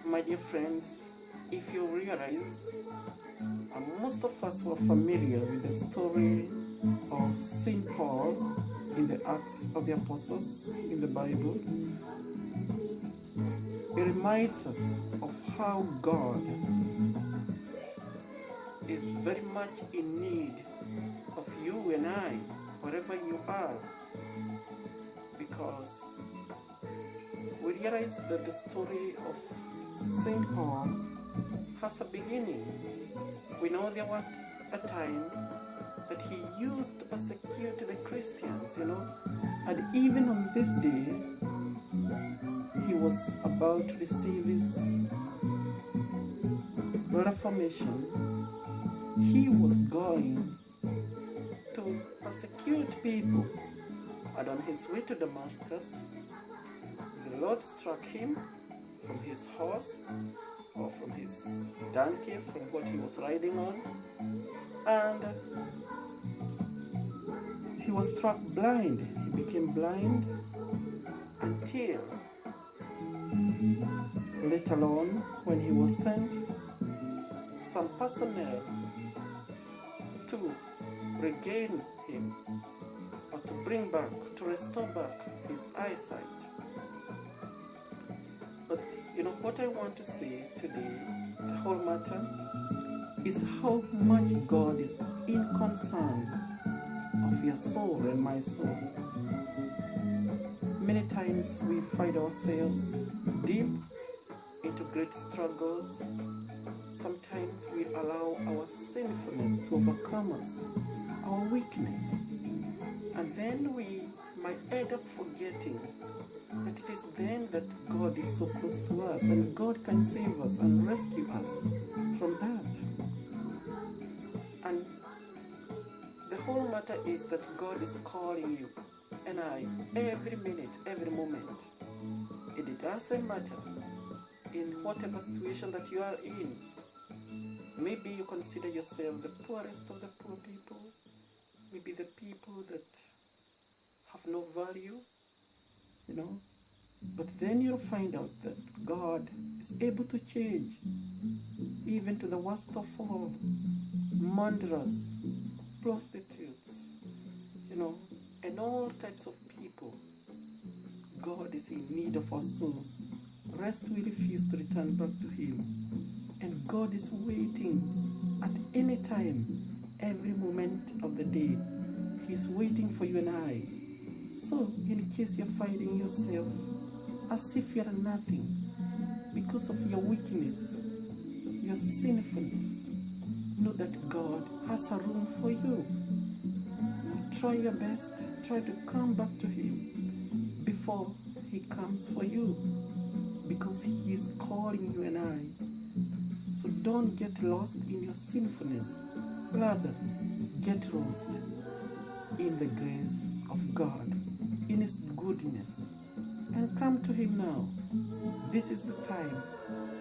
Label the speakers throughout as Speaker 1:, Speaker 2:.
Speaker 1: My dear friends, if you realize, most of us were familiar with the story of St. Paul in the Acts of the Apostles in the Bible. It reminds us of how God is very much in need of you and I, wherever you are, because we realize that the story of St. Paul has a beginning. We know there was a time that he used to persecute the Christians, and even on this day, he was about to receive his reformation. He was going to persecute people, and on his way to Damascus, the Lord struck him from his horse or from his donkey, from what he was riding on, and he was struck blind. He became blind until later on, when he was sent some personnel to regain him, or to bring back, to restore back his eyesight. But what I want to say today, the whole matter, is how much God is in concern of your soul and my soul. Many times we find ourselves deep into great struggles. Sometimes we allow our sinfulness to overcome us, our weakness, and then we might end up forgetting that it is then that God is so close to us, and God can save us and rescue us from that. And the whole matter is that God is calling you and I every minute, every moment. It doesn't matter in whatever situation that you are in. Maybe you consider yourself the poorest of the poor people, maybe the people that have no value, but then you'll find out that God is able to change even to the worst of all, murderers, prostitutes, and all types of people. God is in need of our souls, lest we refuse to return back to Him. And God is waiting at any time, every moment of the day. He's waiting for you and I. So, in case you're finding yourself as if you're nothing because of your weakness, your sinfulness, know that God has a room for you. Try your best, try to come back to Him before He comes for you, because He is calling you and I. So don't get lost in your sinfulness. Rather, get lost in the grace of God, in His goodness, and come to Him now. This is the time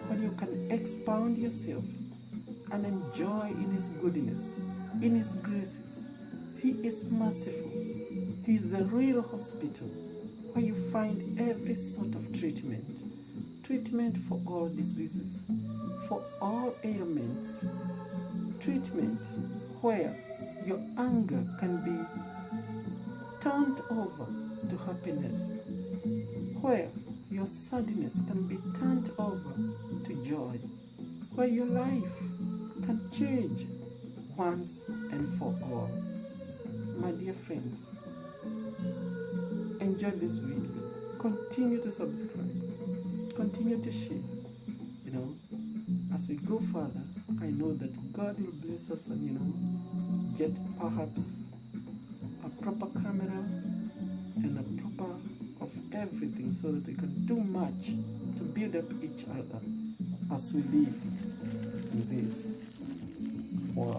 Speaker 1: when you can expound yourself and enjoy in His goodness, in His graces. He is merciful. He is the real hospital where you find every sort of treatment. Treatment for all diseases, for all ailments. Treatment where your anger can be turned over to happiness, where your sadness can be turned over to joy, where your life can change once and for all. My dear friends, enjoy this video. Continue to subscribe. Continue to share. You know, as we go further, I know that God will bless us and, you know, get perhaps a proper camera and a proper of everything so that we can do much to build up each other as we live in this world.